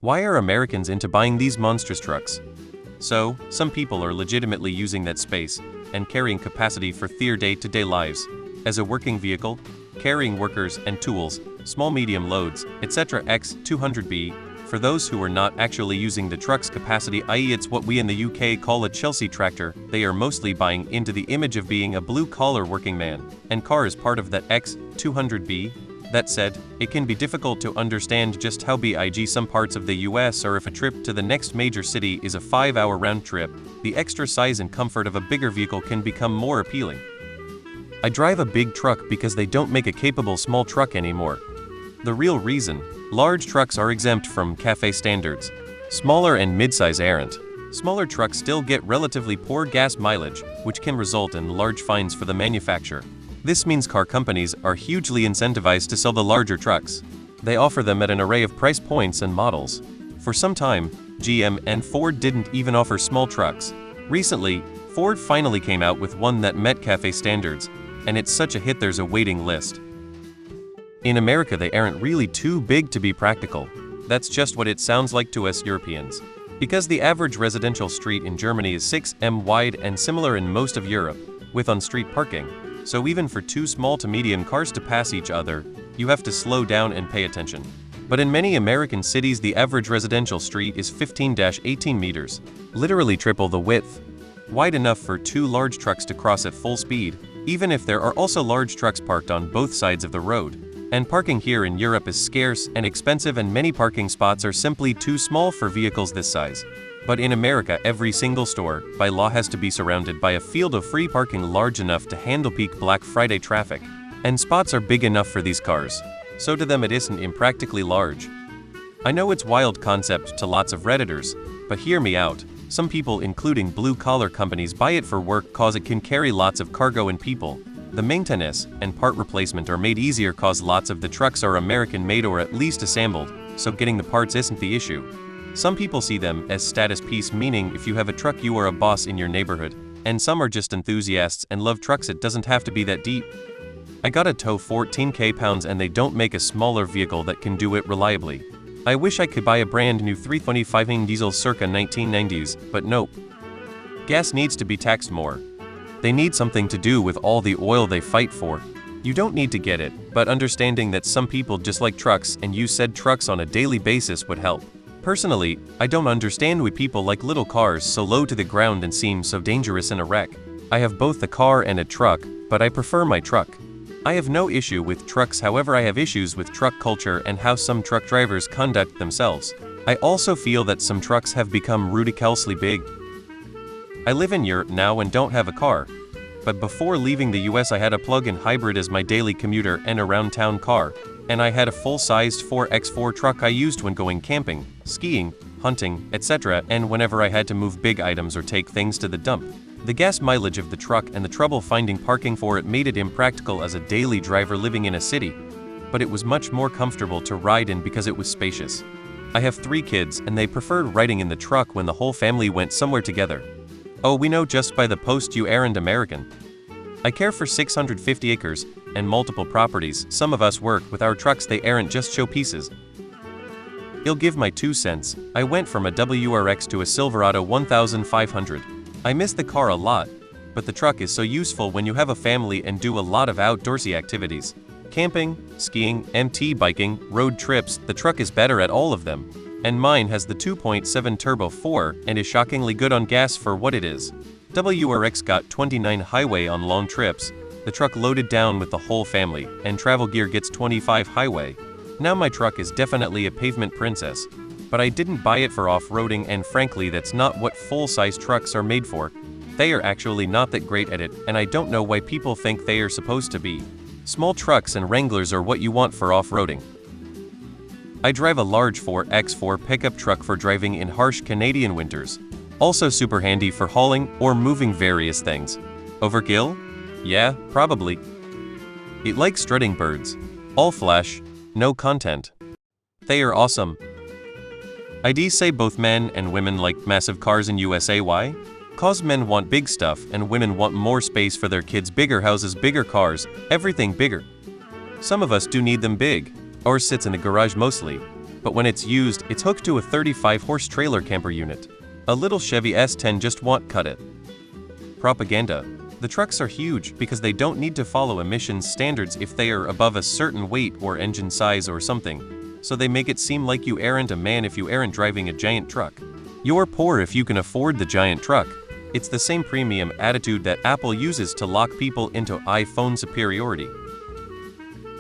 Why are Americans into buying these monstrous trucks? So, some people are legitimately using that space and carrying capacity for their day-to-day lives as a working vehicle, carrying workers and tools, small medium loads, etc. X200B. For those who are not actually using the truck's capacity, i.e. it's what we in the UK call a Chelsea tractor, they are mostly buying into the image of being a blue-collar working man, and car is part of that X200B. That said, it can be difficult to understand just how big some parts of the US are if a trip to the next major city is a 5-hour round trip. The extra size and comfort of a bigger vehicle can become more appealing. I drive a big truck because they don't make a capable small truck anymore. The real reason: large trucks are exempt from CAFE standards. Smaller and mid-size aren't. Smaller trucks still get relatively poor gas mileage, which can result in large fines for the manufacturer. This means car companies are hugely incentivized to sell the larger trucks. They offer them at an array of price points and models. For some time, GM and Ford didn't even offer small trucks. Recently, Ford finally came out with one that met CAFE standards, and it's such a hit there's a waiting list. In America, they aren't really too big to be practical. That's just what it sounds like to us Europeans. Because the average residential street in Germany is 6m wide and similar in most of Europe, with on-street parking. So even for two small to medium cars to pass each other, you have to slow down and pay attention. But in many American cities, the average residential street is 15-18 meters, literally triple the width. Wide enough for two large trucks to cross at full speed, even if there are also large trucks parked on both sides of the road. And parking here in Europe is scarce and expensive, and many parking spots are simply too small for vehicles this size. But in America, every single store, by law, has to be surrounded by a field of free parking large enough to handle peak Black Friday traffic. And spots are big enough for these cars. So to them it isn't impractically large. I know it's wild concept to lots of Redditors, but hear me out. Some people, including blue-collar companies, buy it for work cause it can carry lots of cargo and people. The maintenance and part replacement are made easier cause lots of the trucks are American-made or at least assembled, so getting the parts isn't the issue. Some people see them as status piece, meaning if you have a truck you are a boss in your neighborhood, and some are just enthusiasts and love trucks. It doesn't have to be that deep. I gotta tow 14k pounds and they don't make a smaller vehicle that can do it reliably. I wish I could buy a brand new 325 diesel circa 1990s, but nope. Gas needs to be taxed more. They need something to do with all the oil they fight for. You don't need to get it, but understanding that some people just like trucks and use said trucks on a daily basis would help. Personally, I don't understand why people like little cars so low to the ground and seem so dangerous in a wreck. I have both a car and a truck, but I prefer my truck. I have no issue with trucks, however I have issues with truck culture and how some truck drivers conduct themselves. I also feel that some trucks have become ridiculously big. I live in Europe now and don't have a car. But before leaving the US I had a plug-in hybrid as my daily commuter and around-town car. And I had a full-sized 4x4 truck I used when going camping, skiing, hunting, etc., and whenever I had to move big items or take things to the dump. The gas mileage of the truck and the trouble finding parking for it made it impractical as a daily driver living in a city. But it was much more comfortable to ride in because it was spacious. I have 3 kids and they preferred riding in the truck when the whole family went somewhere together. Oh, we know just by the post you aren't American. I care for 650 acres and multiple properties. Some of us work with our trucks, they aren't just showpieces. I'll give my 2 cents. I went from a WRX to a Silverado 1500. I miss the car a lot, but the truck is so useful when you have a family and do a lot of outdoorsy activities. Camping, skiing, MT biking, road trips, the truck is better at all of them. And mine has the 2.7 turbo 4 and is shockingly good on gas for what it is. WRX got 29 highway on long trips, the truck loaded down with the whole family, and travel gear gets 25 highway. Now my truck is definitely a pavement princess, but I didn't buy it for off-roading, and frankly that's not what full-size trucks are made for. They are actually not that great at it, and I don't know why people think they are supposed to be. Small trucks and Wranglers are what you want for off-roading. I drive a large 4x4 pickup truck for driving in harsh Canadian winters. Also super handy for hauling or moving various things. Overkill? Yeah, probably. It likes strutting birds. All flash, no content. They are awesome. I'd say both men and women like massive cars in USA. Why? Cause men want big stuff and women want more space for their kids, bigger houses, bigger cars, everything bigger. Some of us do need them big, or sits in the garage mostly. but when it's used, it's hooked to a 35-horse trailer camper unit. A little Chevy S10 just won't cut it. Propaganda. The trucks are huge because they don't need to follow emissions standards if they are above a certain weight or engine size or something, so they make it seem like you aren't a man if you aren't driving a giant truck. You're poor if you can afford the giant truck. It's the same premium attitude that Apple uses to lock people into iPhone superiority.